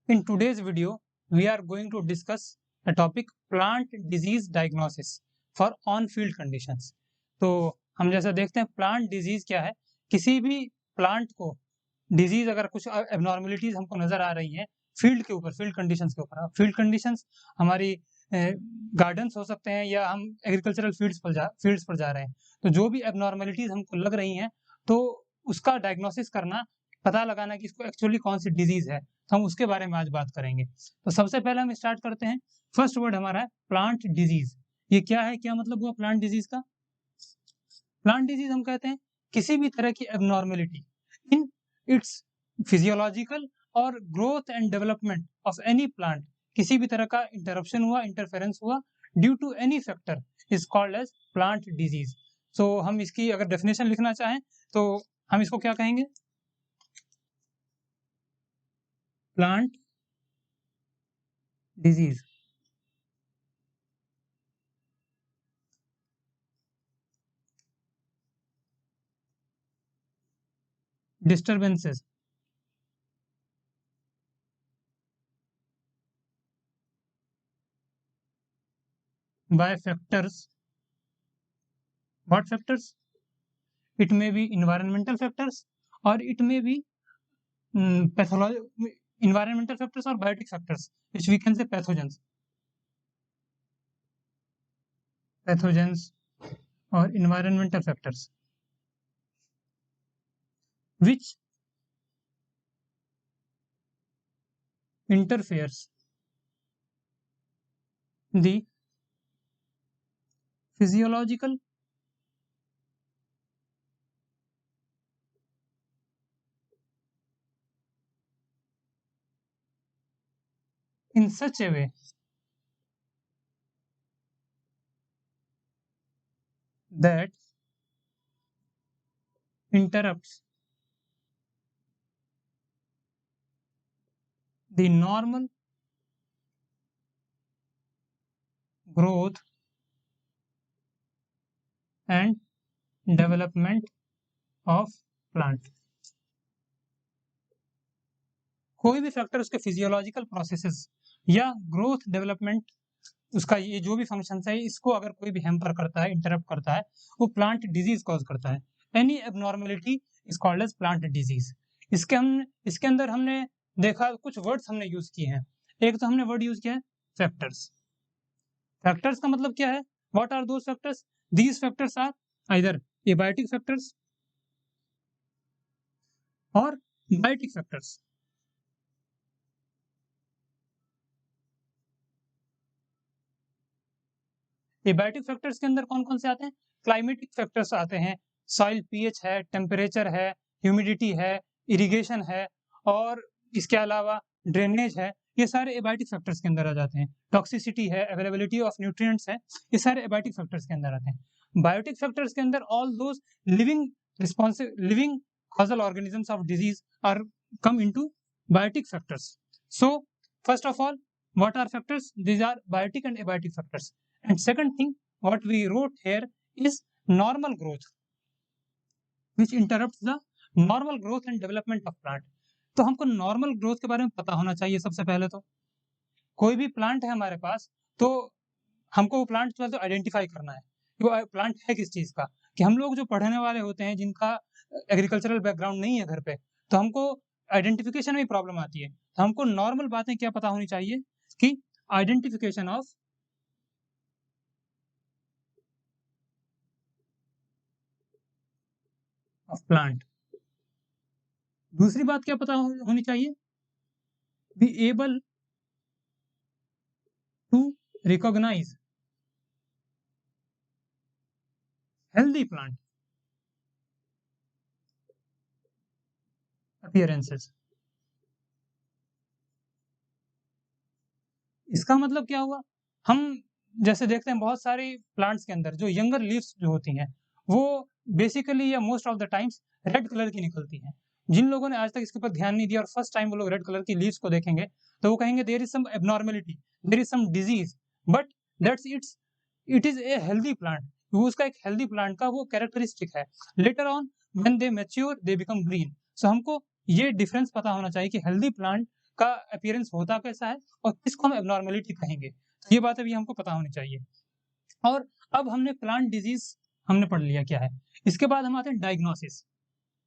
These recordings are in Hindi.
In today's video, we are going to discuss the topic plant disease diagnosis for on-field conditions. तो हम जैसा देखते हैं प्लांट डिजीज क्या है, किसी भी प्लांट को डिजीज अगर कुछ एबनॉर्मलिटीज हमको नजर आ रही हैं फील्ड के ऊपर, फील्ड कंडीशंस के ऊपर, फील्ड कंडीशंस हमारी गार्डन्स हो सकते हैं या हम एग्रीकल्चरल फील्ड्स पर जा रहे हैं, तो जो भी एबनॉर्मलिटीज हमको लग रही हैं तो उसका डायग्नोसिस करना, पता लगाना कि इसको एक्चुअली कौन सी डिजीज है, तो हम उसके बारे में आज बात करेंगे। तो सबसे पहले हम स्टार्ट करते हैं, फर्स्ट वर्ड हमारा है प्लांट डिजीज। ये क्या है, क्या मतलब हुआ प्लांट डिजीज का? प्लांट डिजीज हम कहते हैं किसी भी तरह की एबनॉर्मेलिटी इन इट्स फिजियोलॉजिकल और growth and development of any plant, किसी भी तरह का इंटरप्शन हुआ, इंटरफेरेंस हुआ due to any factor is called as plant disease. So हम इसकी अगर डेफिनेशन लिखना चाहें तो हम इसको क्या कहेंगे? Plant disease disturbances by factors. What factors? It may be environmental factors or it may be environmental factors or biotic factors, which we can say pathogens or environmental factors which interferes the physiological in such a way that interrupts the normal growth and development of plant। कोई भी फैक्टर उसके फिजियोलॉजिकल प्रोसेसेस या ग्रोथ डेवलपमेंट, उसका ये जो भी फंक्शन है, इसको अगर कोई भी हैम्पर करता है, इंटरप्ट करता है, वो प्लांट डिजीज कॉज करता है। Any abnormality is called as plant disease. इसके अंदर हमने देखा कुछ वर्ड्स हमने यूज किए हैं। एक तो हमने वर्ड यूज किया है फैक्टर्स। फैक्टर्स का मतलब क्या है? What are those factors? These factors are either abiotic factors और बायोटिक फैक्टर्स। एबायोटिक फैक्टर्स के अंदर कौन कौन से आते हैं? क्लाइमेटिक फैक्टर्स आते हैं, सॉइल पीएच है, टेम्परेचर है, ह्यूमिडिटी है, इरिगेशन है और इसके अलावा ड्रेनेज है, ये सारे एबायोटिक फैक्टर्स के अंदर आ जाते हैं। टॉक्सिसिटी है, अवेलेबिलिटी ऑफ न्यूट्रिएंट्स है, ये सारे एबायोटिक फैक्टर्स के अंदर आते हैं। बायोटिक फैक्टर्स के अंदर all those living causal organisms of disease are come into biotic factors. So first of all, what are factors? These are biotic and abiotic factors. And second thing, what we wrote here is normal growth, which interrupts the normal growth and development of plant. तो हमको नॉर्मल ग्रोथ के बारे में पता होना चाहिए। सबसे पहले तो कोई भी प्लांट है हमारे पास, तो हमको वो प्लांट जो है तो आइडेंटिफाई करना है कि वो प्लांट है किस चीज का। कि हम लोग जो पढ़ने वाले होते हैं, जिनका एग्रीकल्चरल बैकग्राउंड नहीं है घर पे, तो हमको आइडेंटिफिकेशन में प्रॉब्लम आती है। तो हमको नॉर्मल बातें क्या पता होनी चाहिए कि आइडेंटिफिकेशन ऑफ प्लांट। दूसरी बात क्या पता होनी चाहिए? Be able to recognize healthy plant appearances. इसका मतलब क्या हुआ? हम जैसे देखते हैं बहुत सारी प्लांट्स के अंदर जो यंगर लीव्स जो होती हैं, वो बेसिकली या most of the times red colour की निकलती हैं। जिन लोगों ने आज तक इसके ऊपर ध्यान नहीं दिया और फर्स्ट टाइम वो लोग रेड कलर की लीव्स को देखेंगे, तो वो कहेंगे there is some abnormality, there is some disease, but that's it is a healthy plant. वो उसका एक हेल्दी प्लांट का वो कैरेक्टरिस्टिक है। Later on when they mature they become green. So हमको ये डिफरेंस पता होना चाहिए कि हेल्दी प्लांट का अपीयरेंस होता कैसा है और किसको हम एबनॉर्मेलिटी कहेंगे, तो ये बात अभी हमको पता होनी चाहिए। और अब हमने प्लांट डिजीज हमने पढ़ लिया क्या है। इसके बाद हम आते हैं डायग्नोसिस।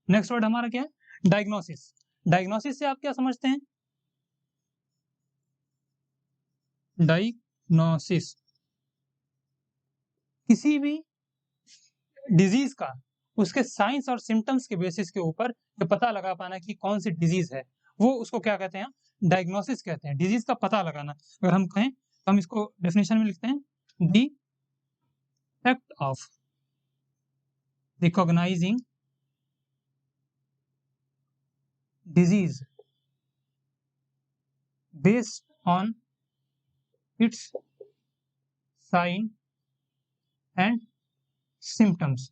नेक्स्ट वर्ड हमारा क्या है, डायग्नोसिस। डायग्नोसिस से आप क्या समझते हैं, डायग्नोसिस किसी भी डिजीज का उसके साइंस और सिम्टम्स के बेसिस के ऊपर ये पता लगा पाना कि कौन सी डिजीज है, वो उसको क्या कहते हैं, डायग्नोसिस कहते हैं, डिजीज का पता लगाना। अगर हम कहें तो हम इसको डेफिनेशन में लिखते हैं, the act of recognizing disease based on its sign and symptoms.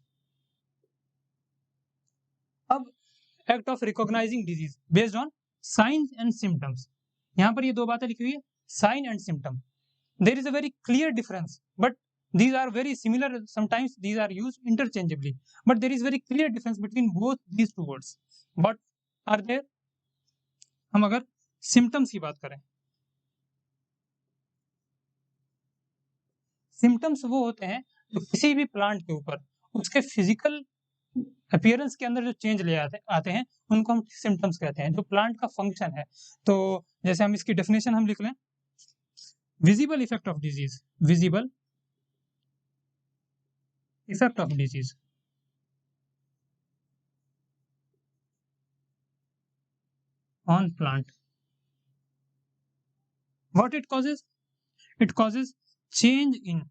अब act of recognizing disease based on science and symptoms, यहाँ पर ये दो बातें लिखी हुई है, sign and symptom. There is a very clear difference, but these are very similar, sometimes these are used interchangeably, but there is very clear difference between both these two words. What are there? हम अगर symptoms की बात करें, symptoms वो होते हैं जो किसी भी प्लांट के ऊपर उसके फिजिकल अपीयरेंस के अंदर जो चेंज ले आते हैं उनको हम सिम्टम्स कहते हैं, जो प्लांट का फंक्शन है। तो जैसे हम इसकी डेफिनेशन हम लिख लें, visible effect of disease, visible effect of disease on plant. What it causes? It causes change in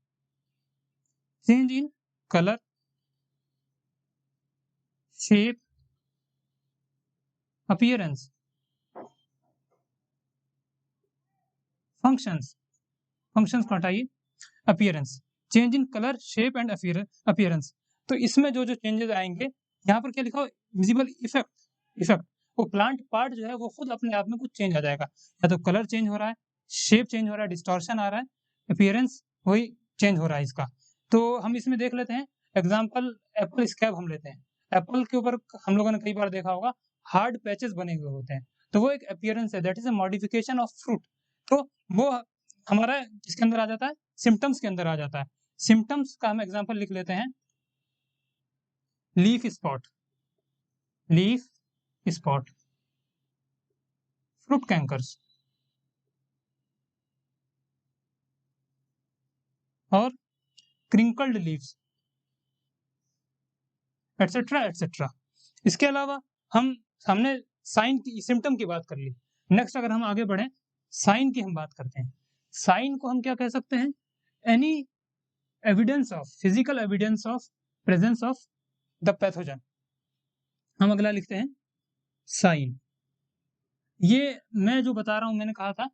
color, shape, appearance, functions को हटाइए, appearance, change in color, shape and appearance। तो इसमें जो जो चेंजेस आएंगे, यहाँ पर क्या लिखा हो, विजिबल इफेक्ट, वो प्लांट पार्ट जो है वो खुद अपने आप में कुछ चेंज आ जाएगा, या तो कलर चेंज हो रहा है, शेप चेंज हो रहा है, डिस्टॉर्शन आ रहा है, अपीयरेंस वही चेंज हो रहा है इसका। तो हम इसमें देख लेते हैं एग्जांपल, एप्पल स्कैब हम लेते हैं। एप्पल के ऊपर हम लोगों ने कई बार देखा होगा हार्ड पैचेस बने हुए होते हैं, तो वो एक अपीयरेंस है, that is a modification of fruit. तो वो हमारा इसके अंदर आ जाता है, सिम्टम्स के अंदर आ जाता है। सिम्टम्स का हम एग्जांपल लिख लेते हैं, लीफ स्पॉट, फ्रूट कैंकर्स और क्रिंकल्ड लीव्स, एटसेट्रा एटसेट्रा। इसके अलावा हमने साइन की, सिम्टम की बात कर ली। नेक्स्ट अगर हम आगे बढ़े, साइन की हम बात करते हैं। साइन को हम क्या कह सकते हैं, any evidence of, physical evidence of presence of the pathogen. हम अगला लिखते हैं साइन। ये मैं जो बता रहा हूं, मैंने कहा था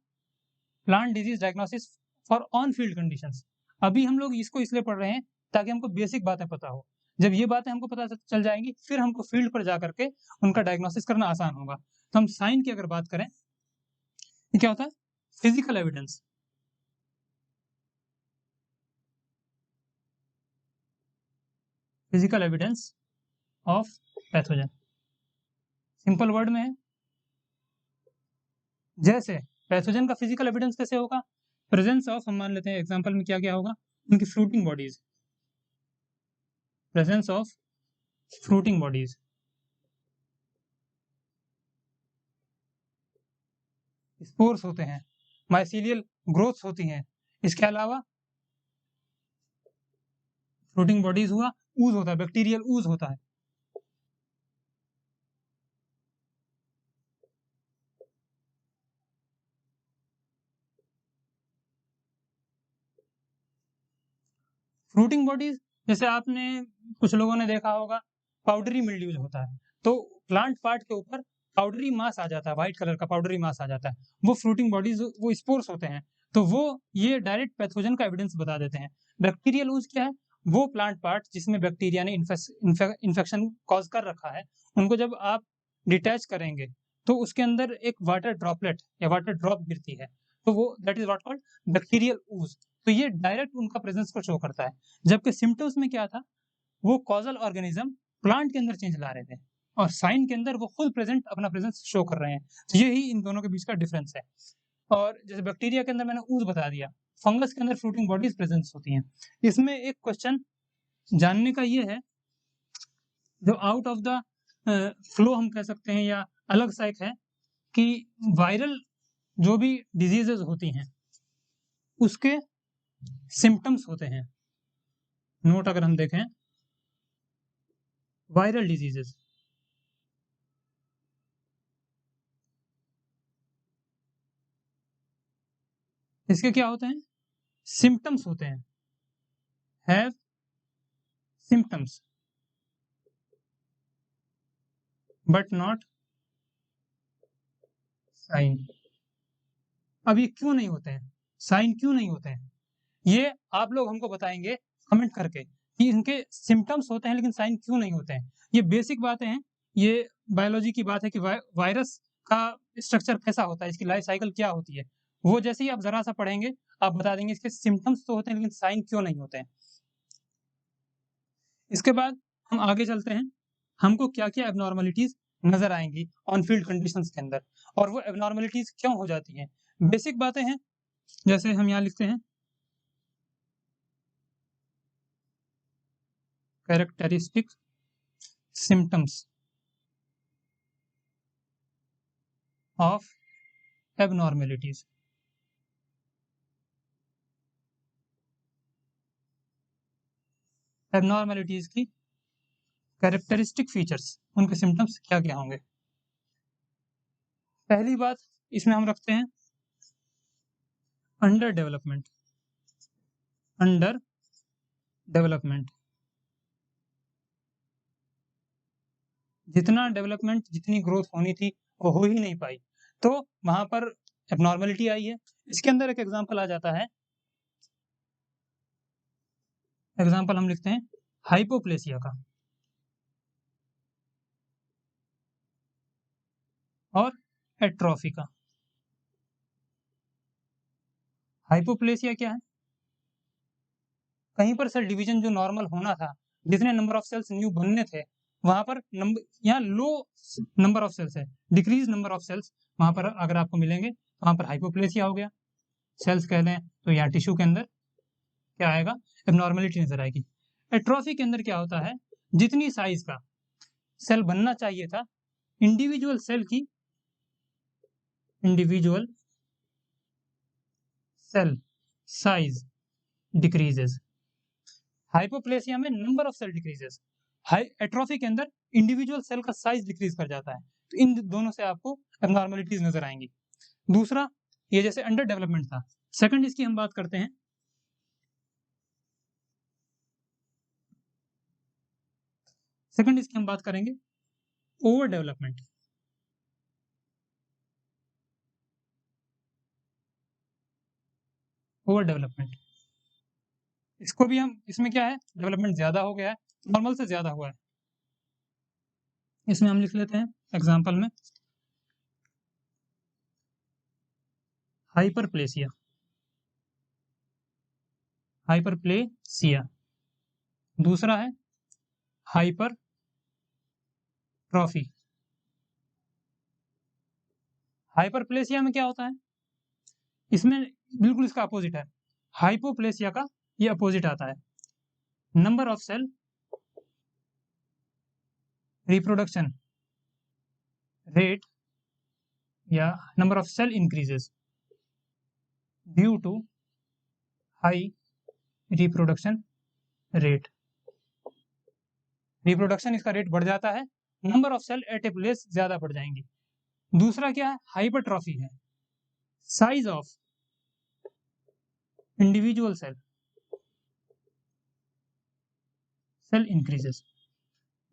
plant disease diagnosis for on field conditions. अभी हम लोग इसको इसलिए पढ़ रहे हैं ताकि हमको बेसिक बातें पता हो। जब ये बातें हमको पता चल जाएंगी, फिर हमको फील्ड पर जा करके उनका डायग्नोसिस करना आसान होगा। तो हम साइन की अगर बात करें, क्या होता है, physical evidence, physical evidence of pathogen. Simple word में है, जैसे पैथोजन का फिजिकल एविडेंस कैसे होगा, प्रेजेंस ऑफ, हम मान लेते हैं एग्जांपल में क्या क्या होगा, उनकी fruiting bodies, presence of fruiting bodies, spores होते हैं, माइसीलियल ग्रोथ्स होती हैं। इसके अलावा फ्रूटिंग बॉडीज हुआ, ऊज होता है, बैक्टीरियल ऊज होता है। फ्रूटिंग बॉडीज, जैसे आपने कुछ लोगों ने देखा होगा पाउडरी मिल्ड्यूज होता है, तो प्लांट पार्ट के ऊपर पाउडरी मास आ जाता है, व्हाइट कलर का पाउडरी मास आ जाता है, वो फ्रूटिंग बॉडीज, वो स्पोर्स होते हैं। तो वो ये डायरेक्ट पैथोजन का एविडेंस बता देते हैं। बैक्टीरियल ऊज क्या है, वो प्लांट पार्ट जिसमें बैक्टीरिया ने इन्फेक्शन कॉज कर रखा है, उनको जब आप डिटैच करेंगे तो उसके अंदर एक वाटर ड्रॉपलेट या वाटर ड्रॉप गिरती है, तो वो that is what called bacterial ooze. तो ये डायरेक्ट उनका प्रेजेंस को शो करता है। जबकि सिम्टम्स में क्या था, वो कॉजल ऑर्गेनिज्म प्लांट के अंदर चेंज ला रहे थे। और साइन के अंदर वो खुद प्रेजेंट अपना प्रेजेंस शो कर रहे हैं। तो यही इन दोनों के बीच का डिफरेंस है। और जैसे बैक्टीरिया के अंदर मैंने ooze बता दिया, फंगस के अंदर फ्रूटिंग बॉडीज प्रेजेंस होती हैं। इसमें एक क्वेश्चन जानने का ये है, जो आउट ऑफ द फ्लो हम कह सकते हैं या अलग सा एक है कि वायरल जो भी डिजीजेज होती हैं उसके सिम्टम्स होते हैं। नोट अगर हम देखें, वायरल डिजीजेस इसके क्या होते हैं, सिम्टम्स होते हैं, have symptoms but not sign. अब ये क्यों नहीं होते हैं, साइन क्यों नहीं होते हैं, ये आप लोग हमको बताएंगे कमेंट करके कि इनके सिम्टम्स होते हैं लेकिन साइन क्यों नहीं होते हैं। ये बेसिक बातें हैं, ये बायोलॉजी की बात है कि वायरस का स्ट्रक्चर कैसा होता है, इसकी लाइफ साइकिल क्या होती है, वो जैसे ही आप जरा सा पढ़ेंगे आप बता देंगे इसके सिम्टम्स तो होते हैं लेकिन साइन क्यों नहीं होते हैं। इसके बाद हम आगे चलते हैं, हमको क्या क्या एबनॉर्मलिटीज नजर आएंगी ऑन फील्ड कंडीशंस के अंदर, और वो एबनॉर्मलिटीज क्यों हो जाती हैं। बेसिक बातें हैं, जैसे हम यहाँ लिखते हैं characteristic symptoms of abnormalities. Abnormalities की कैरेक्टरिस्टिक फीचर्स, उनके सिम्टम्स क्या क्या होंगे। पहली बात इसमें हम रखते हैं अंडर डेवलपमेंट। अंडर डेवलपमेंट, जितना डेवलपमेंट जितनी ग्रोथ होनी थी वो हो ही नहीं पाई, तो वहां पर एबनॉर्मेलिटी आई है। इसके अंदर एक एग्जांपल आ जाता है, एग्जांपल हम लिखते हैं हाइपोप्लेसिया का और एट्रोफी का। हाइपोप्लेसिया क्या है, कहीं पर सेल डिवीजन जो नॉर्मल होना था, जितने नंबर ऑफ सेल्स न्यू बनने थे वहां पर नंबर, यहाँ लो नंबर ऑफ सेल्स है, डिक्रीज नंबर ऑफ सेल्स वहां पर अगर आपको मिलेंगे तो वहां पर हाइपोप्लेसिया हो गया। सेल्स कह दें तो यहाँ टिश्यू के अंदर क्या आएगा, एबनॉर्मेलिटी नजर आएगी। एट्रोफी के अंदर क्या होता है, जितनी साइज का सेल बनना चाहिए था, इंडिविजुअल सेल की, individual cell size decreases. Hypoplasia में number of cell decreases, high atrophy के अंदर इंडिविजुअल सेल का साइज डिक्रीज कर जाता है। तो इन दोनों से आपको एबनॉर्मेलिटीज नजर आएंगी। दूसरा, ये जैसे अंडर डेवलपमेंट था। सेकंड इसकी हम बात करते हैं, सेकंड इसकी हम बात करेंगे ओवर डेवलपमेंट। ओवर डेवलपमेंट, इसको भी हम, इसमें क्या है, डेवलपमेंट ज्यादा हो गया है, नॉर्मल से ज्यादा हुआ है। इसमें हम लिख लेते हैं एग्जाम्पल में हाइपरप्लेसिया। हाइपरप्लेसिया, दूसरा है हाइपर ट्रॉफी। हाइपरप्लेसिया में क्या होता है, इसमें बिल्कुल इसका अपोजिट है। हाइपोप्लेसिया का ये अपोजिट आता है, number of cell reproduction rate या number of cell increases due to high reproduction rate. Reproduction इसका रेट बढ़ जाता है, number of cell at a place ज्यादा बढ़ जाएंगी। दूसरा क्या है, हाइपरट्रॉफी है, size of individual cell cell increases.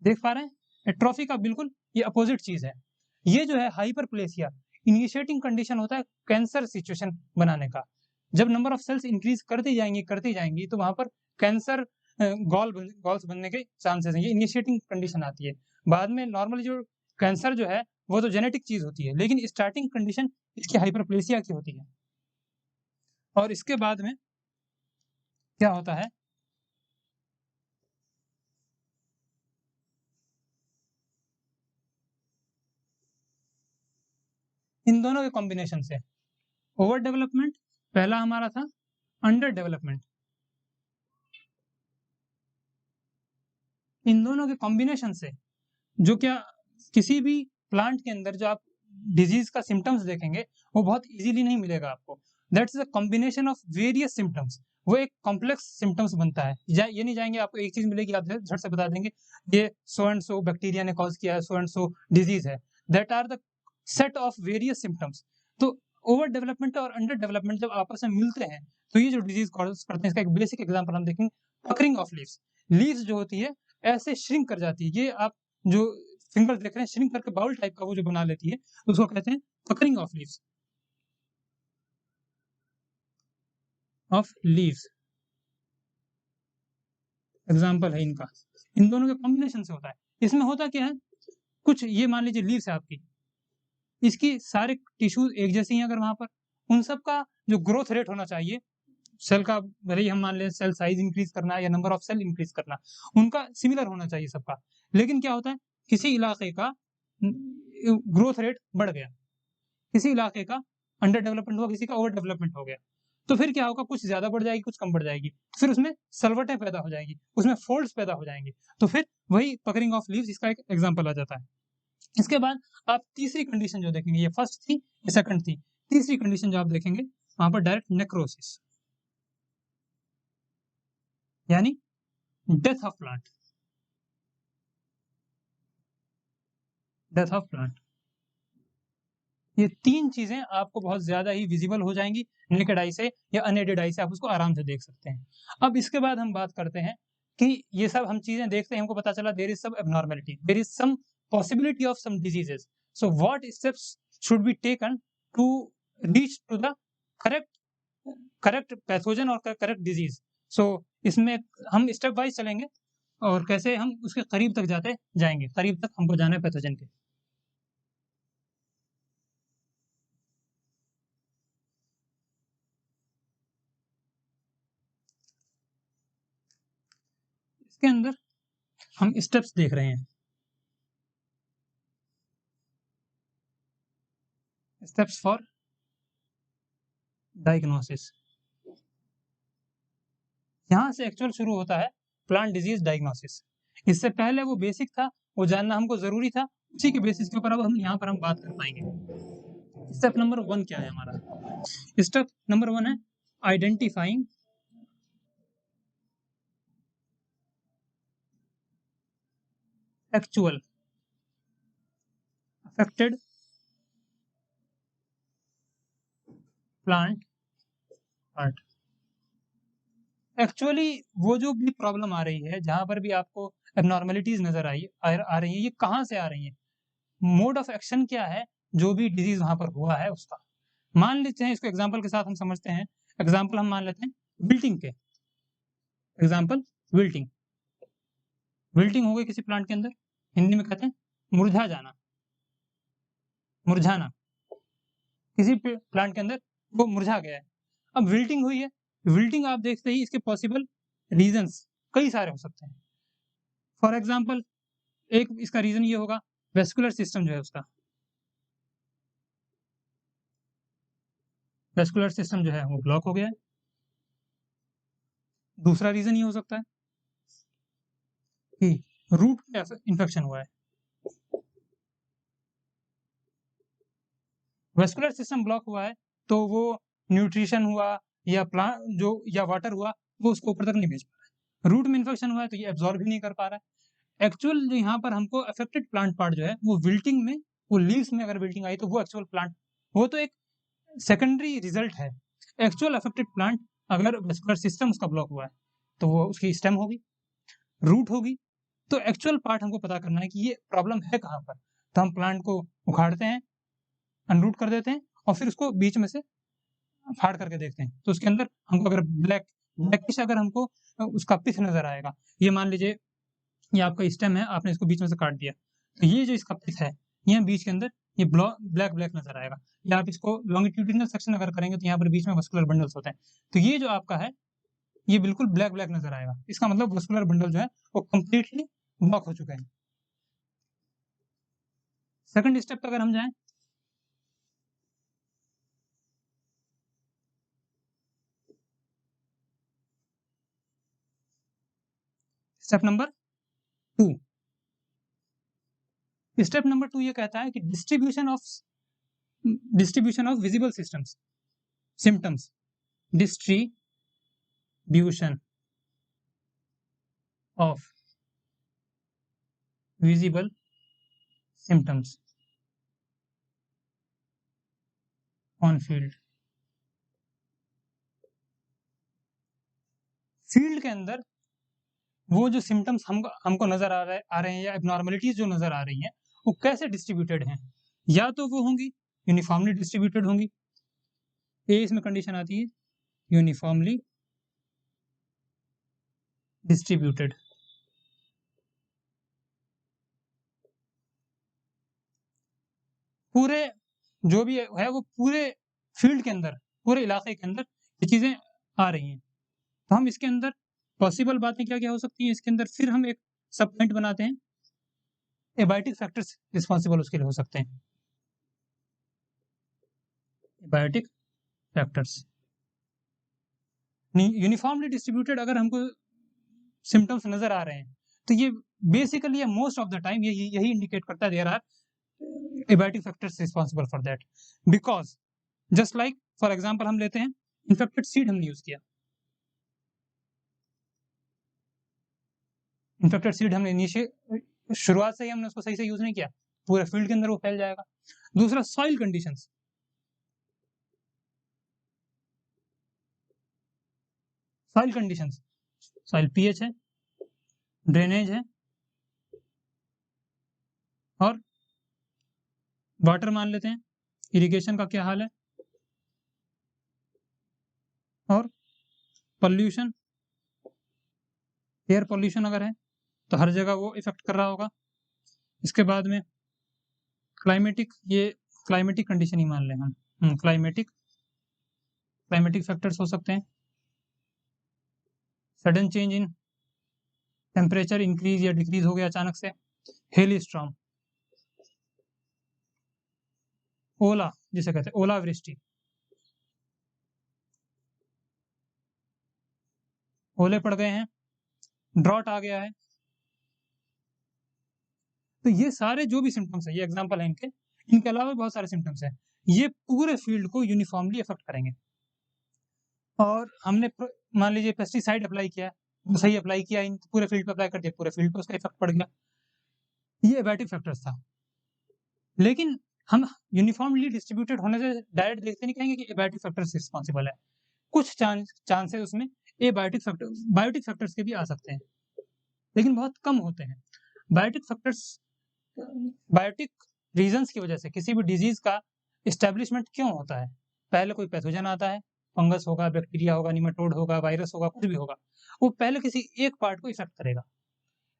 देख पा रहे हैं, एट्रोफी का बिल्कुल ये अपोजिट चीज है। ये जो है हाइपरप्लेसिया, इनिशिएटिंग कंडीशन होता है कैंसर सिचुएशन बनाने का। जब नंबर ऑफ सेल्स इंक्रीज करती जाएंगी तो वहां पर कैंसर गॉल्स बनने के चांसेस हैं, ये इनिशिएटिंग कंडीशन आती है। बाद में नॉर्मली जो कैंसर जो है वो तो जेनेटिक चीज होती है, लेकिन स्टार्टिंग कंडीशन इसकी हाइपरप्लेसिया की होती है। और इसके बाद में क्या होता है, इन दोनों के कॉम्बिनेशन से। ओवर डेवलपमेंट पहला हमारा था, अंडर डेवलपमेंट, इन दोनों के कॉम्बिनेशन से जो क्या किसी भी प्लांट के अंदर जो आप डिजीज का सिम्टम्स देखेंगे वो बहुत इजीली नहीं मिलेगा आपको। That's the combination of various symptoms, वो एक कॉम्प्लेक्स सिम्टम्स बनता है। ये नहीं जाएंगे आपको एक चीज मिलेगी आप झट से बता देंगे ये सो एंड सो बैक्टीरिया ने कॉज किया है, सो एंड सो डिजीज है। That are the set of various symptoms. तो ओवर डेवलपमेंट और अंडर डेवलपमेंट जब आपस में मिलते हैं तो ये जो डिजीज कॉज करते हैं, इसका एक बेसिक एग्जाम्पल हम देखेंगे, पकरिंग ऑफ लीव्स। लीव्स जो होती है ऐसे श्रिंक कर जाती है, ये आप जो फिंगर देख रहे हैं श्रिंक करके बाउल टाइप का वो जो बना लेती है उसको कहते हैं puckering of leaves, of leaves example है इनका। इन दोनों के कॉम्बिनेशन से होता है। इसमें होता क्या है, कुछ ये मान लीजिए लीव्स है आपकी, इसकी सारे टिश्यूज एक जैसी हैं, अगर वहां पर उन सब का जो ग्रोथ रेट होना चाहिए सेल का, भले ही हम मान लें सेल साइज इंक्रीज करना या नंबर ऑफ सेल इंक्रीज करना, उनका सिमिलर होना चाहिए सबका। लेकिन क्या होता है, किसी इलाके का ग्रोथ रेट बढ़ गया, किसी इलाके का अंडर डेवलपमेंट हुआ, किसी का ओवर डेवलपमेंट हो गया, तो फिर क्या होगा, कुछ ज्यादा बढ़ जाएगी कुछ कम बढ़ जाएगी, फिर उसमें सलवटें पैदा हो जाएंगी, उसमें फोल्ड्स पैदा हो जाएंगे, तो फिर वही पकरिंग ऑफ लीव्स इसका एक एग्जांपल आ जाता है। इसके बाद आप तीसरी कंडीशन जो देखेंगे, ये फर्स्ट थी ये सेकंड थी, तीसरी कंडीशन जो आप देखेंगे वहां पर डायरेक्ट नेक्रोसिस, यानी death of plant, death of plant. ये तीन चीजें आपको बहुत ज्यादा ही विजिबल हो जाएंगी नेकेड आई से या अनएडेड आई से, आप उसको आराम से देख सकते हैं। अब इसके बाद हम बात करते हैं कि ये सब हम चीजें देखते हैं, हमको पता चला there is some abnormality, there is some possibility of some diseases. So what steps should be taken to reach to the correct pathogen और correct disease? So इसमें हम स्टेप वाइज चलेंगे और कैसे हम उसके करीब तक जाते जाएंगे, करीब तक हमको जाना है पैथोजन के। इसके अंदर हम स्टेप्स देख रहे हैं, स्टेप्स फॉर डायग्नोसिस। यहाँ से एक्चुअल शुरू होता है प्लांट डिजीज डायग्नोसिस। इससे पहले वो बेसिक था, वो जानना हमको जरूरी था, उसी के बेसिस के ऊपर अब हम यहाँ पर हम बात कर पाएंगे। स्टेप नंबर 1 क्या है हमारा? स्टेप नंबर 1 है identifying actual affected plant part. Actually वो जो भी प्रॉब्लम आ रही है, जहां पर भी आपको एबनॉर्मेलिटीज नजर आ रही है, ये कहाँ से आ रही है, मोड ऑफ एक्शन क्या है, जो भी डिजीज वहां पर हुआ है उसका। मान लेते हैं इसको एग्जाम्पल के साथ हम समझते हैं, एग्जाम्पल हम मान लेते हैं विल्टिंग के, एग्जाम्पल विल्टिंग। विल्टिंग हो गई किसी प्लांट के अंदर, हिंदी में कहते हैं मुरझा जाना, मुरझाना, किसी प्लांट के अंदर वो मुरझा गया है। अब विल्टिंग हुई है, विल्टिंग आप देखते ही इसके पॉसिबल रीजंस कई सारे हो सकते हैं। फॉर एग्जाम्पल एक इसका रीजन ये होगा, वेस्कुलर सिस्टम जो है उसका, वेस्कुलर सिस्टम जो है वो ब्लॉक हो गया है। दूसरा रीजन ये हो सकता है कि रूट इन्फेक्शन हुआ है। वेस्कुलर सिस्टम ब्लॉक हुआ है तो वो न्यूट्रिशन हुआ या प्लांट जो या वाटर हुआ वो उसको ऊपर तक नहीं भेज पा रहा है। रूट में इन्फेक्शन हुआ है तो ये एब्जॉर्ब भी नहीं कर पा रहा है। एक्चुअल जो यहाँ पर हमको अफेक्टेड प्लांट पार्ट जो है वो विल्टिंग में, वो लीव्स में अगर विल्टिंग आई तो वो एक्चुअल प्लांट, वो तो एक सेकेंडरी रिजल्ट है। एक्चुअल अफेक्टेड प्लांट अगर वेस्कुलर सिस्टम उसका ब्लॉक हुआ है तो वो उसकी स्टेम होगी, रूट होगी। तो एक्चुअल पार्ट हमको पता करना है कि ये प्रॉब्लम है कहाँ पर, तो हम प्लांट को उखाड़ते हैं, अनरूट कर देते हैं और फिर उसको बीच में से फाड़ करके देखते हैं, तो उसके अंदर हमको अगर ब्लैकिश अगर हमको उसका पिथ नजर आएगा, ये मान लीजिए ये आपका स्टेम है, आपने इसको बीच में से काट दिया, तो ये जो इसका पिथ है ये बीच के अंदर ये ब्लैक ब्लैक नजर आएगा। या आप इसको लॉन्गिट्यूडिनल सेक्शन अगर करेंगे तो यहाँ पर बीच में मस्कुलर बंडल्स होते हैं, तो ये जो आपका है ये बिल्कुल ब्लैक ब्लैक नजर आएगा, इसका मतलब मस्कुलर बंडल जो है वो कंप्लीटली ब्लॉक हो चुके हैं। सेकंड स्टेप पर अगर हम जाएं, स्टेप नंबर 2, स्टेप नंबर 2 ये कहता है कि distribution of visible symptoms, distribution of visible symptoms on field. Field के अंदर वो जो सिम्टम्स हमको नजर आ रहे हैं या एबनॉर्मलिटीज जो नजर आ रही हैं वो कैसे डिस्ट्रीब्यूटेड हैं, या तो वो होंगी यूनिफॉर्मली डिस्ट्रीब्यूटेड होंगी, ये इसमें कंडीशन आती है यूनिफॉर्मली डिस्ट्रीब्यूटेड, पूरे जो भी है वो पूरे फील्ड के अंदर, पूरे इलाके के अंदर ये चीजें आ रही हैं। तो हम इसके अंदर पॉसिबल बातें क्या क्या हो सकती हैं, इसके अंदर फिर हम एक सब पॉइंट बनाते हैं, एबायोटिक फैक्टर्स रिस्पॉन्सिबल उसके लिए हो सकते हैं, एबायोटिक फैक्टर्स। यूनिफॉर्मली डिस्ट्रीब्यूटेड अगर हमको सिम्टम्स नजर आ रहे हैं तो ये basically most of the time यही इंडिकेट करता है there are abiotic factors responsible for that, because just like for example हम लेते हैं इन्फेक्टेड सीड हमने यूज किया, इन्फेक्टेड सीड हमने शुरुआत से ही हमने उसको सही से यूज नहीं किया, पूरे फील्ड के अंदर वो फैल जाएगा। दूसरा soil conditions, soil conditions, soil pH है, ड्रेनेज है और वाटर मान लेते हैं, इरिगेशन का क्या हाल है, और पोल्यूशन, एयर पोल्यूशन अगर है तो हर जगह वो इफेक्ट कर रहा होगा। इसके बाद में क्लाइमेटिक, ये क्लाइमेटिक कंडीशन ही मान लें हम, क्लाइमेटिक फैक्टर्स हो सकते हैं, sudden change in temperature, increase या डिक्रीज हो गया अचानक से, हेली स्टॉर्म, ओला जिसे कहते हैं ओलावृष्टि, ओले पड़ गए हैं, ड्रॉट आ गया है, तो ये सारे जो भी सिम्टम्स है, ये एग्जांपल है इनके अलावा बहुत सारे सिम्टम्स हैं, ये पूरे फील्ड को यूनिफॉर्मली अफेक्ट करेंगे। और हमने मान लीजिए पेस्टिसाइड अप्लाई किया, तो सही अप्लाई किया, इन पूरे फील्ड पे अप्लाई कर दिया, पूरे फील्ड पे उसका इफेक्ट पड़ गया, ये एबायोटिक फैक्टर्स था। लेकिन हम यूनिफॉर्मली डिस्ट्रीब्यूटेड होने से डायरेक्ट देखते नहीं कहेंगे कि एबायोटिक फैक्टर्स रिस्पॉन्सिबल है, कुछ चांसेस उसमें बायोटिक फैक्टर्स के भी आ सकते हैं, लेकिन बहुत कम होते हैं। बायोटिक फैक्टर्स, बायोटिक रीजंस की वजह से किसी भी डिजीज का इस्टेब्लिशमेंट क्यों होता है, पहले कोई पैथोजन आता है, फंगस होगा, बैक्टीरिया होगा, निमेटोड होगा, वायरस होगा, कुछ भी होगा, वो पहले किसी एक पार्ट को इफेक्ट करेगा,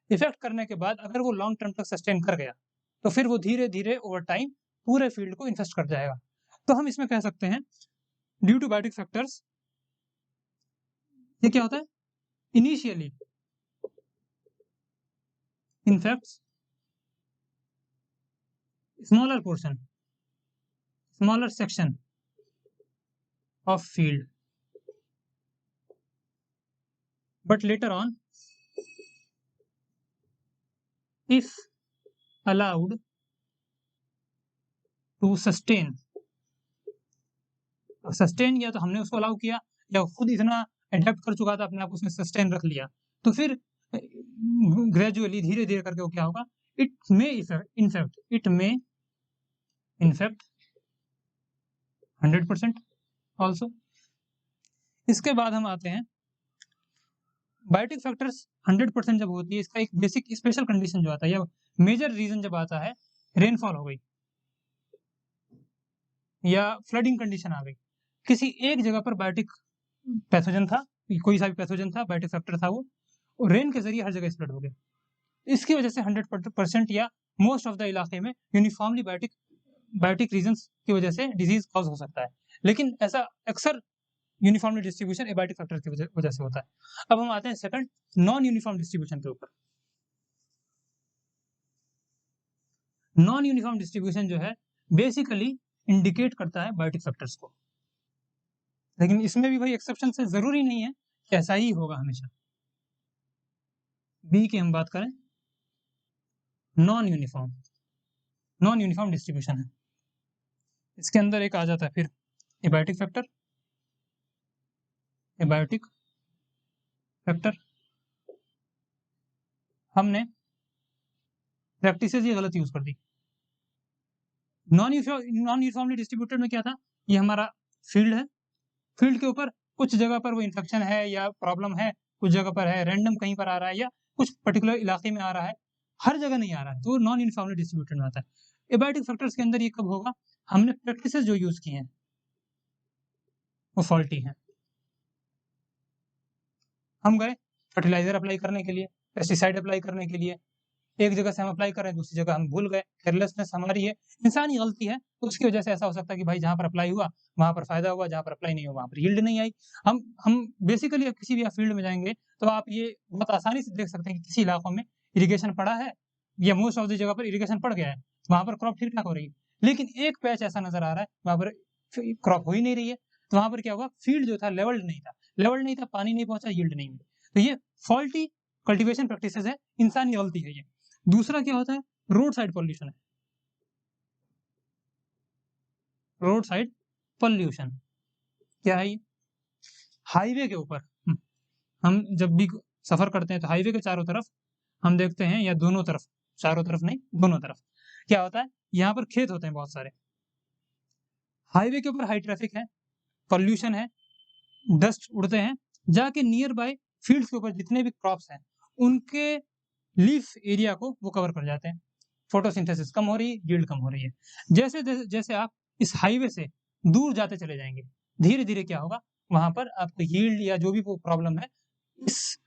इफेक्ट करने के बाद अगर वो लॉन्ग टर्म तक सस्टेन कर गया तो फिर वो धीरे धीरे ओवर टाइम पूरे फील्ड को इन्फेस्ट कर जाएगा। तो हम इसमें कह सकते हैं ड्यू टू बायोटिक फैक्टर्स, ये क्या होता है, initially infects smaller portion, smaller section of field, but later on if allowed to sustain किया तो हमने उसको अलाउ किया, या खुद इतना एडेप्ट कर चुका था अपने आप को, उसने सस्टेन रख लिया, तो फिर ग्रेजुअली धीरे धीरे करके वो क्या होगा, इट मे इनफेक्ट 100% ऑल्सो। इसके बाद हम आते हैं बायोटिक फैक्टर्स 100% जब होती है, इसका एक बेसिक स्पेशल कंडीशन जो आता है या मेजर रीजन जब आता है, रेनफॉल हो गई या फ्लडिंग कंडीशन आ गई, किसी एक जगह पर बायोटिक पैथोजन था, कोई सा भी पैथोजन था, बायोटिक फैक्टर था, वो रेन के जरिए हर जगह स्प्रेड हो गया, इसकी वजह से 100% या मोस्ट ऑफ द इलाके में यूनिफॉर्मली बायोटिक रीजंस की वजह से डिजीज कॉज हो सकता है, लेकिन ऐसा अक्सर यूनिफॉर्मली डिस्ट्रीब्यूशन एबायोटिक फैक्टर की वजह से होता है। अब हम आते हैं सेकंड नॉन यूनिफॉर्म डिस्ट्रीब्यूशन के ऊपर। नॉन यूनिफॉर्म डिस्ट्रीब्यूशन जो है बेसिकली इंडिकेट करता है बायोटिक फैक्टर्स को, लेकिन इसमें भी भाई एक्सेप्शन है, जरूरी नहीं है कि ऐसा ही होगा हमेशा। बी की हम बात करें, नॉन यूनिफॉर्म डिस्ट्रीब्यूशन है। इसके अंदर एक आ जाता है फिर एबायोटिक फैक्टर, हमने प्रैक्टिसेस ये गलत यूज कर दी। नॉन यूनिफॉर्मली डिस्ट्रीब्यूटेड में क्या था, ये हमारा फील्ड है, फील्ड के ऊपर कुछ जगह पर वो इन्फेक्शन है या प्रॉब्लम है, कुछ जगह पर है, रैंडम कहीं पर आ रहा है या कुछ पर्टिकुलर इलाके में आ रहा है, हर जगह नहीं आ रहा है, तो नॉन यूनिफॉर्मली डिस्ट्रीब्यूटेड में आता है। एबायोटिक फैक्टर्स के अंदर ये कब होगा, हमने प्रैक्टिसेस जो यूज की हैं वो फॉल्टी हैं। हम गए फर्टिलाइजर अप्लाई करने के लिए, पेस्टिसाइड अप्लाई करने के लिए, एक जगह से हम अप्लाई कर रहे हैं, दूसरी जगह हम भूल गए, केयरलेसनेस हमारी है, इंसानी गलती है, तो उसकी वजह से ऐसा हो सकता है कि भाई जहाँ पर अप्लाई हुआ वहाँ पर फायदा हुआ, जहाँ पर अप्लाई नहीं हुआ वहाँ पर यील्ड नहीं आई। हम बेसिकली अब किसी भी फील्ड में जाएंगे तो आप ये बहुत आसानी से देख सकते हैं कि किसी इलाकों में इरिगेशन पड़ा है या मोस्ट ऑफ द जगह पर इरिगेशन पड़ गया है, वहाँ पर क्रॉप ठीक ठाक हो रही है, लेकिन एक पैच ऐसा नजर आ रहा है वहाँ पर क्रॉप हो ही नहीं रही है, तो वहाँ पर क्या हुआ, फील्ड जो था लेवल्ड नहीं था, पानी नहीं पहुंचा, यील्ड नहीं हुई। तो ये फॉल्टी कल्टीवेशन प्रैक्टिसेस है, इंसानी गलती है ये। दूसरा क्या होता है, रोड साइड पॉल्यूशन है। रोड साइड पॉल्यूशन क्या है ये, हाईवे के ऊपर हम जब भी सफर करते हैं तो हाईवे के चारों तरफ हम देखते हैं, या दोनों तरफ, चारों तरफ नहीं दोनों तरफ, क्या होता है, यहाँ पर खेत होते हैं बहुत सारे, हाईवे के ऊपर हाई ट्रैफिक है, पॉल्यूशन है, डस्ट उड़ते हैं, जाके नियर बाय फील्ड्स के ऊपर जितने भी क्रॉप्स हैं उनके लीफ एरिया को वो कवर कर जाते हैं, फोटोसिंथेसिस कम हो रही है, यील्ड कम हो रही है। जैसे जैसे आप इस हाईवे से दूर जाते चले जाएंगे, धीरे धीरे क्या होगा, वहां पर आपको यील्ड या जो भी वो प्रॉब्लम है इस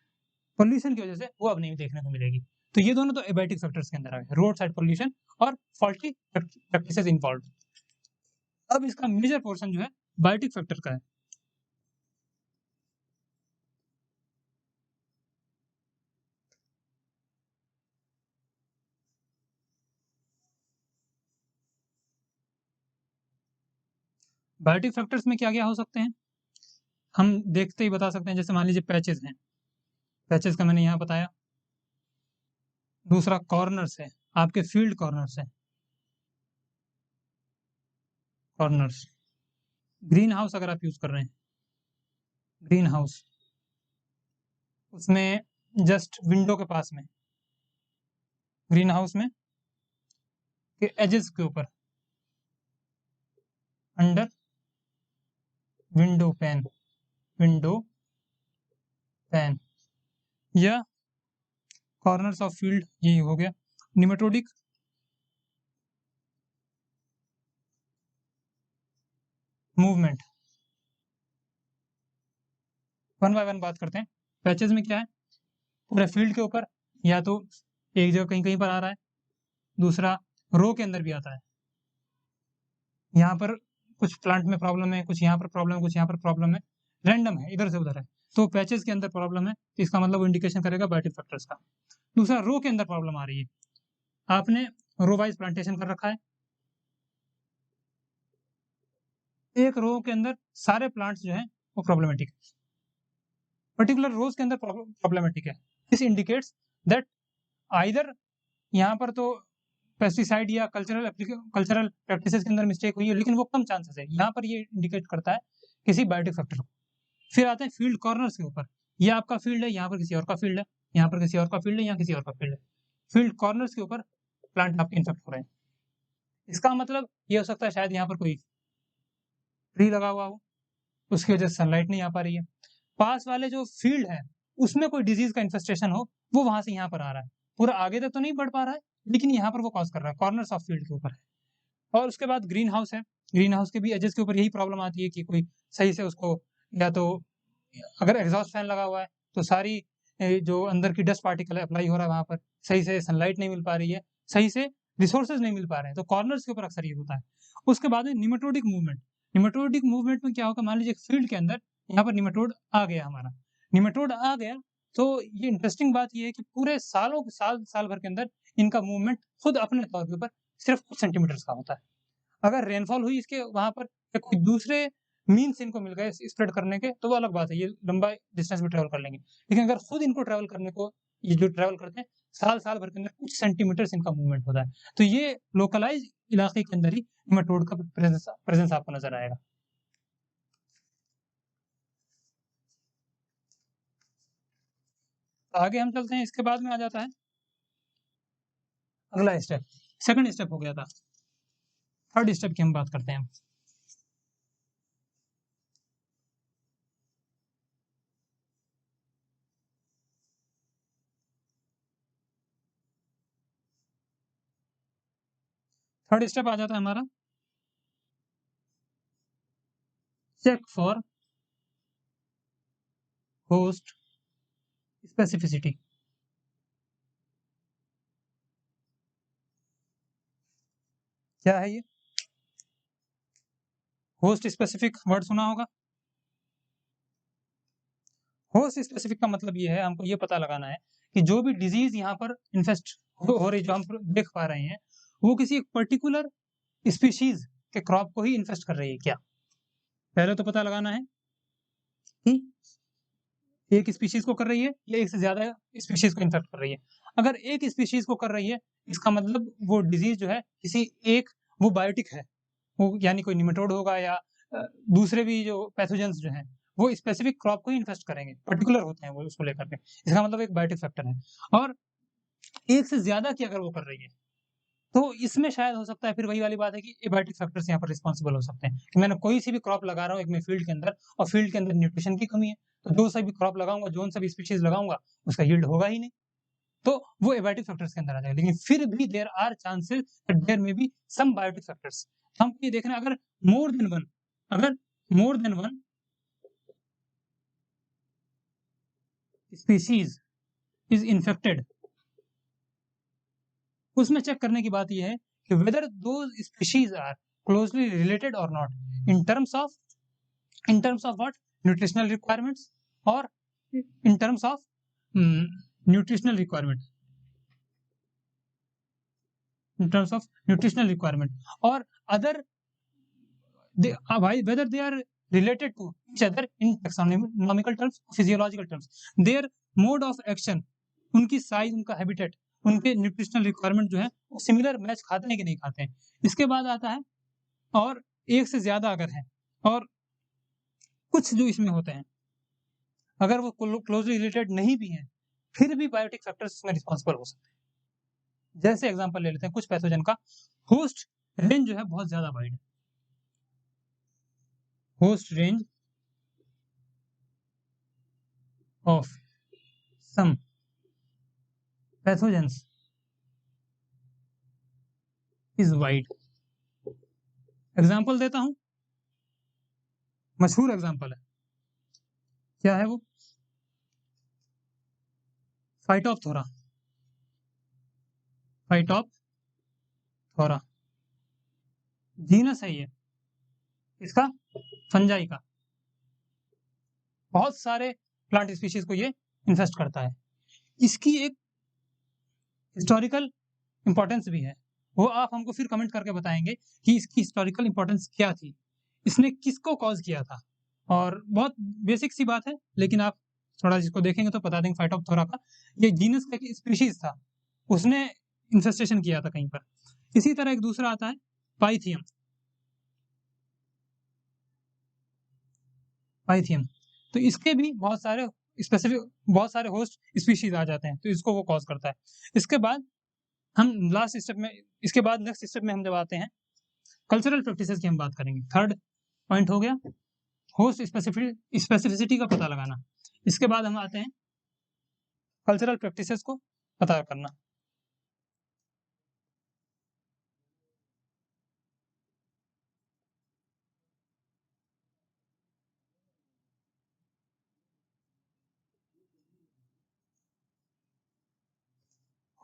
पोल्यूशन की वजह से वो अब नहीं देखने को मिलेगी। तो ये दोनों तो एबायोटिक फैक्टर्स के अंदर आ गए, रोड साइड पोल्यूशन और फॉल्टी प्रैक्टिसेस इन्वॉल्व। अब इसका मेजर पोर्शन जो है बायोटिक फैक्टर का है। बायोटिक फैक्टर्स में क्या क्या हो सकते हैं, हम देखते ही बता सकते हैं, जैसे मान लीजिए पैचेस हैं, पैचेस का मैंने यहाँ बताया। दूसरा कॉर्नर्स है, आपके फील्ड कॉर्नर्स है, कॉर्नर्स। ग्रीन हाउस अगर आप यूज कर रहे हैं, ग्रीन हाउस, उसमें जस्ट विंडो के पास में, ग्रीन हाउस में के एजेस के ऊपर, अंडर विंडो पैन या कॉर्नर्स ऑफ फील्ड, यही हो गया। निमेटोडिक मूवमेंट, वन बाय वन बात करते हैं। पैचेस में क्या है, पूरे फील्ड के ऊपर या तो एक जगह कहीं कहीं पर आ रहा है, दूसरा रो के अंदर भी आता है, यहाँ पर कुछ प्लांट में प्रॉब्लम है, कुछ यहाँ पर प्रॉब्लम है, कुछ यहाँ पर प्रॉब्लम है, रैंडम है, इधर से उधर है, तो पैचेस के अंदर प्रॉब्लम है, तो इसका मतलब वो इंडिकेशन करेगा बायोटिक फैक्टर्स का। दूसरा रो के अंदर प्रॉब्लम आ रही है, आपने रो वाइज प्लांटेशन कर रखा है, एक रो के अंदर सारे प्लांट्स जो हैं वो प्रॉब्लमेटिक है, पर्टिकुलर रोज के अंदर प्रॉब्लमेटिक है। दिस इंडिकेट्स दैट आइदर यहाँ पर तो पेस्टिसाइड या कल्चरल प्रैक्टिसेस के अंदर मिस्टेक हुई है, लेकिन वो कम चांसेस है, यहाँ पर ये इंडिकेट करता है किसी बायोटिक फैक्टर को। फिर आते हैं फील्ड कॉर्नर्स के ऊपर, ये आपका फील्ड है, यहाँ पर किसी और का फील्ड है, यहाँ पर किसी और का फील्ड है, यहाँ किसी और का फील्ड है, फील्ड कॉर्नर्स के ऊपर प्लांट आपके इन्फेक्ट हो रहे हैं। इसका मतलब ये हो सकता है शायद यहाँ पर कोई ट्री लगा हुआ हो, उसकी वजह से सनलाइट नहीं आ पा रही है, पास वाले जो फील्ड है उसमें कोई डिजीज का इन्फेस्टेशन हो, वो वहां से यहाँ पर आ रहा है, पूरा आगे तक तो नहीं बढ़ पा रहा है, लेकिन यहाँ पर वो कॉज कर रहा है, कॉर्नर्स ऑफ फील्ड के ऊपर है। और उसके बाद ग्रीन हाउस है, ग्रीन हाउस के भी एजेस के ऊपर यही प्रॉब्लम आती है कि कोई सही से उसको, या तो अगर एग्जॉस्ट फैन लगा हुआ है तो सारी जो अंदर की डस्ट पार्टिकल है अप्लाई हो रहा है वहां पर, सही से सनलाइट नहीं मिल पा रही है, सही से रिसोर्सेज नहीं मिल पा रहे हैं, तो कॉर्नर्स के ऊपर अक्सर ये होता है। उसके बाद में निमेटोडिक मूवमेंट, निमेटोडिक मूवमेंट में क्या होगा, मान लीजिए एक फील्ड के अंदर यहाँ पर निमेटोड आ गया, हमारा निमेटोड आ गया, तो ये इंटरेस्टिंग बात ये है कि पूरे साल भर के अंदर इनका मूवमेंट खुद अपने तौर के ऊपर सिर्फ कुछ सेंटीमीटर का होता है। अगर रेनफॉल हुई इसके वहां पर या कोई दूसरे मीन्स इनको मिल गए स्प्रेड करने के, तो वो अलग बात है, ये लंबा डिस्टेंस भी ट्रेवल कर लेंगे, लेकिन अगर खुद इनको ट्रेवल करने को ये जो ट्रैवल करते हैं साल भर के अंदर कुछ सेंटीमीटर्स इनका मूवमेंट होता है। तो ये लोकलाइज इलाके के अंदर ही निमेटोड का प्रेजेंस आपको नजर आएगा। आगे हम चलते हैं, इसके बाद में आ जाता है अगला स्टेप। सेकंड स्टेप हो गया था, थर्ड स्टेप की हम बात करते हैं। थर्ड स्टेप आ जाता है हमारा चेक फॉर होस्ट स्पेसिफिसिटी। क्या है ये? होस्ट स्पेसिफिक वर्ड सुना होगा। होस्ट स्पेसिफिक का मतलब ये है, हमको ये पता लगाना है कि जो भी डिजीज यहाँ पर इन्फेस्ट हो रही, जो हम देख पा रहे हैं, वो किसी एक पर्टिकुलर स्पीशीज के क्रॉप को ही इन्फेस्ट कर रही है क्या। पहले तो पता लगाना है कि एक स्पीशीज को कर रही है या एक से ज्यादा स्पीशीज को इन्फेक्ट कर रही है। अगर एक स्पीशीज को कर रही है, इसका मतलब वो डिजीज जो है किसी एक, वो बायोटिक है, वो यानी कोई निमेटोड होगा या दूसरे भी जो पैथोजेंस जो हैं वो स्पेसिफिक क्रॉप को ही इन्फेस्ट करेंगे, पर्टिकुलर होते हैं वो उसको लेकर के। इसका मतलब एक बायोटिक फैक्टर है। और एक से ज्यादा की अगर वो कर रही है, तो इसमें शायद हो सकता है, फिर वही वाली बात है कि एबायोटिक फैक्टर्स यहाँ पर रिस्पॉन्सिबल हो सकते हैं कि मैंने कोई सी भी क्रॉप लगा रहा हूँ एक मैं फील्ड के अंदर, और फील्ड के अंदर न्यूट्रिशन की कमी है, तो जो सा भी क्रॉप लगाऊंगा, जो सा भी स्पीशीज लगाऊंगा, उसका यील्ड होगा ही नहीं, तो वो एबायोटिक फैक्टर्स के अंदर आ जाएगा। लेकिन फिर भी there are chances that there may be some biotic factors. हम ये देख रहे हैं, अगर मोर देन वन, अगर more than one species is infected, उसमें चेक करने की बात यह है कि whether two species are closely related और not in terms of what, nutritional requirements, और in terms of nutritional requirement, in terms of nutritional requirement, और other whether they are related to each other in taxonomical terms, physiological terms, their mode of action, उनकी साइज, उनका हैबिटेट, उनके न्यूट्रिशनल रिक्वायरमेंट जो है वो सिमिलर मैच खाते हैं कि नहीं खाते हैं। इसके बाद आता है, और एक से ज्यादा अगर है, और कुछ जो इसमें होते हैं अगर वो क्लोजली रिलेटेड नहीं भी हैं, फिर भी बायोटिक फैक्टर्स इसमें रिस्पॉन्सिबल हो सकते हैं। जैसे एग्जांपल ले लेते हैं कुछ पैथोजन का होस्ट रेंज जो है बहुत ज्यादा वाइड है। Host range of some pathogens is wide। Example देता हूं, मशहूर एग्जाम्पल है, क्या है वो? फाइटोप्थोरा। फाइटोप्थोरा जीनस है ये इसका, फंजाई का। बहुत सारे प्लांट स्पीशीज को ये इन्फेस्ट करता है। इसकी एक हिस्टोरिकल इंपॉर्टेंस भी है, वो आप हमको फिर कमेंट करके बताएंगे कि इसकी हिस्टोरिकल इंपॉर्टेंस क्या थी, इसने किसको कॉज किया था। और बहुत बेसिक सी बात है, लेकिन आप थोड़ा जिसको देखेंगे तो बता देंगे फाइटोप्थोरा का ये जीनस का स्पीशीज था, उसने इन्फेस्टेशन किया था कहीं पर। इसी तरह एक दूसरा आता है पाइथियम। पाइथियम, तो इसके भी बहुत सारे स्पेसिफिक, बहुत सारे होस्ट स्पीशीज आ जाते हैं, तो इसको वो कॉज करता है। इसके बाद हम लास्ट स्टेप में, इसके बाद नेक्स्ट स्टेप में हम जब आते हैं कल्चरल प्रैक्टिसेस की हम बात करेंगे। थर्ड पॉइंट हो गया होस्ट स्पेसिफिसिटी का पता लगाना। इसके बाद हम आते हैं कल्चरल प्रैक्टिसेस को पता करना।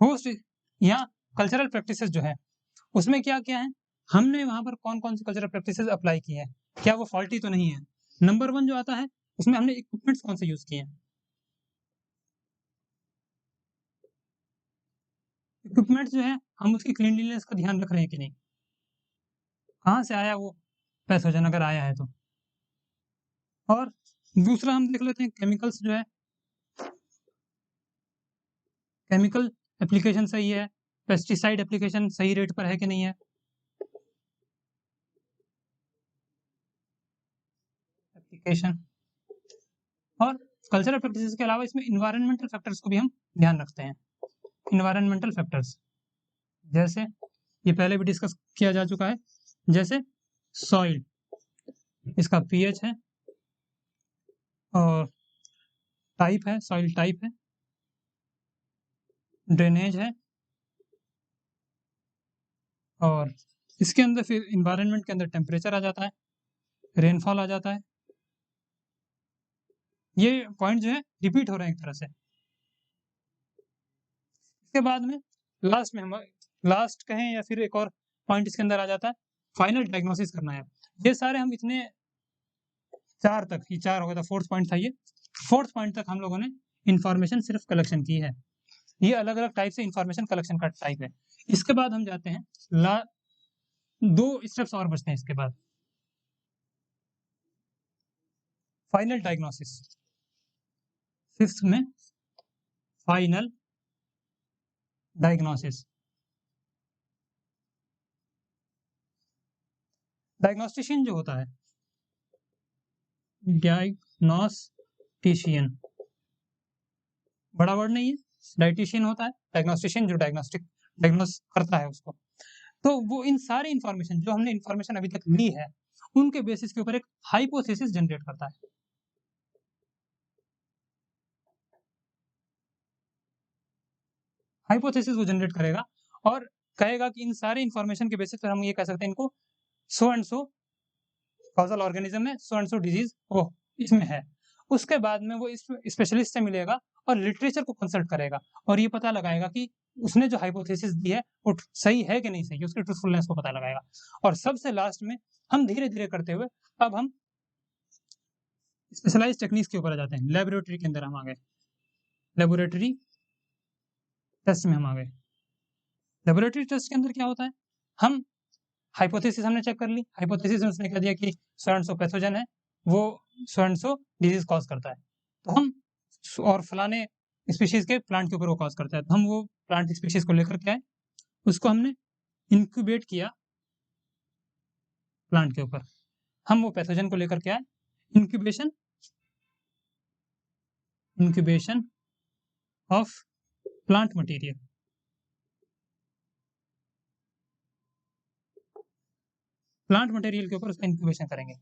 होस्ट, यहाँ कल्चरल प्रैक्टिसेस जो है उसमें क्या क्या है, हमने वहां पर कौन कौन सी कल्चरल प्रैक्टिसेस अप्लाई की है, क्या वो फॉल्टी तो नहीं है। नंबर वन जो आता है उसमें हमने इक्विपमेंट्स कौन से यूज किए हैं। इक्विपमेंट्स जो है हम उसकी क्लीनलीनेस का ध्यान रख रहे हैं कि नहीं, कहाँ से आया वो पैथोजन अगर आया है तो। और दूसरा हम देख लेते हैं केमिकल्स जो है, केमिकल एप्लीकेशन सही है, पेस्टिसाइड एप्लीकेशन सही रेट पर है कि नहीं है, एप्लीकेशन। और कल्चरल प्रैक्टिसेस के अलावा इसमें इन्वायरमेंटल फैक्टर्स को भी हम ध्यान रखते हैं। इन्वायरमेंटल फैक्टर्स जैसे ये पहले भी डिस्कस किया जा चुका है, जैसे सॉइल, इसका पीएच है और टाइप है, सॉइल टाइप है, ड्रेनेज है, और इसके अंदर फिर इन्वायरमेंट के अंदर टेम्परेचर आ जाता है, रेनफॉल आ जाता है। ये पॉइंट जो है रिपीट हो रहे हैं एक तरह से। इसके बाद में लास्ट में हम लास्ट कहें या फिर एक और पॉइंट इसके अंदर आ जाता है, फाइनल डायग्नोसिस करना है। ये सारे हम इतने चार तक, ये चार हो गया था, फोर्थ पॉइंट था ये, फोर्थ पॉइंट तक हम लोगों ने इंफॉर्मेशन सिर्फ कलेक्शन की है। ये अलग अलग टाइप से इंफॉर्मेशन कलेक्शन का टाइप है। इसके बाद हम जाते हैं दो स्टेप्स और बचते हैं इसके बाद, फाइनल डायग्नोसिस, फिफ्थ में फाइनल डायग्नोसिस। डायग्नोस्टिशियन जो होता है, डायग्नोस्टिशियन बड़ा वर्ड नहीं है, डायटिशियन होता है, डायग्नोस्टिशियन जो डायग्नोस करता है उसको। तो वो इन सारे इंफॉर्मेशन जो हमने इंफॉर्मेशन अभी तक ली है, उनके बेसिस के ऊपर एक हाइपोथेसिस जनरेट करता है। हाइपोथेसिस वो जनरेट करेगा और कहेगा कि इन सारे इंफॉर्मेशन के बेसिस पर हम ये कह सकते हैं इनको सो एंड सो कॉजल ऑर्गेनिज्म है, सो एंड सो डिजीज वो इसमें है। उसके बाद में वो इस स्पेशलिस्ट से मिलेगा और लिटरेचर को कंसल्ट करेगा और ये पता लगाएगा कि उसने जो हाइपोथेसिस दी है वो सही है कि नहीं सही है, उसकी ट्रूथफुलनेस को पता लगाएगा। और सबसे लास्ट में हम धीरे धीरे करते हुए अब हम स्पेशलाइज टेक्निक्स के ऊपर आ जाते हैं। लेबोरेटरी के अंदर हम आ गए, लेबोरेटरी टेस्ट में हम आ गए। लेबोरेटरी टेस्ट के अंदर क्या होता है, हम हाइपोथेसिस हमने चेक कर ली, हाइपोथेसिस में उसने कह दिया कि सो एंड सो पैथोजन है, वो सो एंड सो डिजीज कॉज करता है, तो हम और फलाने स्पीशीज के प्लांट के ऊपर वो कॉज करता है, तो हम वो प्लांट स्पीशीज को लेकर के आए, उसको हमने इंक्यूबेट किया प्लांट के ऊपर, हम वो पैथोजन को लेकर के आए, incubation of plant material. Plant material के ऊपर उसका इंक्यूबेशन करेंगे।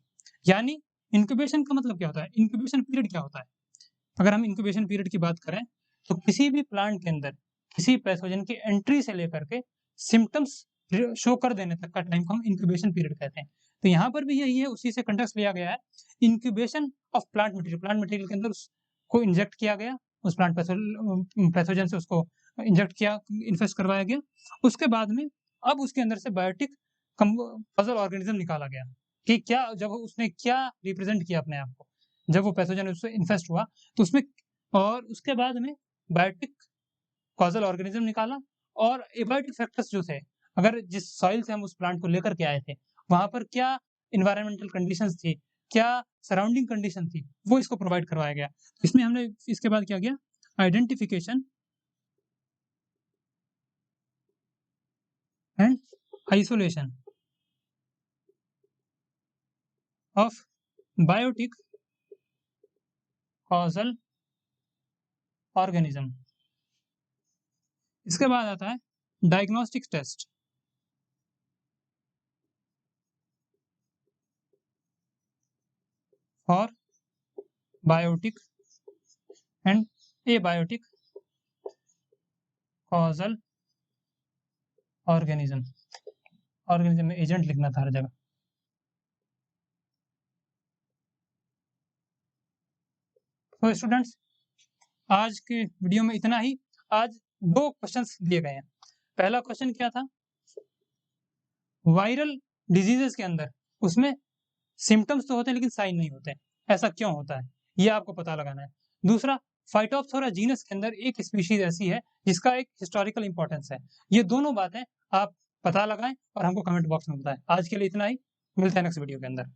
यानी इंक्यूबेशन का मतलब क्या होता है, इंक्यूबेशन पीरियड क्या होता है। अगर हम इंक्यूबेशन पीरियड की बात करें तो किसी भी प्लांट के अंदर किसी पैथोजन की एंट्री से लेकर के सिम्टम्स शो कर देने तक का टाइम को हम इंक्यूबेशन पीरियड कहते हैं। तो यहाँ पर भी यही है, उसी से कंटेक्स्ट लिया गया है। Incubation of plant material, plant material के अंदर उसको इंजेक्ट किया गया, उस प्लांट पैथोजन से उसको इंजेक्ट किया, इन्फेस्ट करवाया गया। उसके बाद में अब उसके अंदर से बायोटिक पजल ऑर्गेनिज्म निकाला गया कि क्या, जब उसने क्या रिप्रेजेंट किया अपने आप को, जब वो पैथोजन उससे इन्फेस्ट हुआ तो उसमें, और उसके बाद में बायोटिक कॉजल ऑर्गेनिज्म निकाला और एबायोटिक फैक्टर्स जो थे, अगर जिस सॉइल से हम उस प्लांट को लेकर के आए थे वहां पर क्या इन्वायरमेंटल कंडीशंस थी, क्या सराउंडिंग कंडीशन थी, वो इसको प्रोवाइड करवाया गया। इसमें हमने इसके बाद क्या किया, identification and isolation of biotic causal organism. इसके बाद आता है diagnostic test for biotic and abiotic causal organism. Organism में एजेंट लिखना था हर जगह। तो स्टूडेंट्स, आज के वीडियो में इतना ही। आज दो क्वेश्चंस दिए गए हैं। पहला क्वेश्चन क्या था, वायरल डिजीजेस के अंदर उसमें सिम्टम्स तो होते हैं लेकिन साइन नहीं होते, ऐसा क्यों होता है, ये आपको पता लगाना है। दूसरा, फाइटोप्थोरा जीनस के अंदर एक स्पीशीज ऐसी है जिसका एक हिस्टोरिकल इंपॉर्टेंस है। ये दोनों बातें आप पता लगाएं और हमको कमेंट बॉक्स में बताएं। आज के लिए इतना ही, मिलते हैं नेक्स्ट वीडियो के अंदर।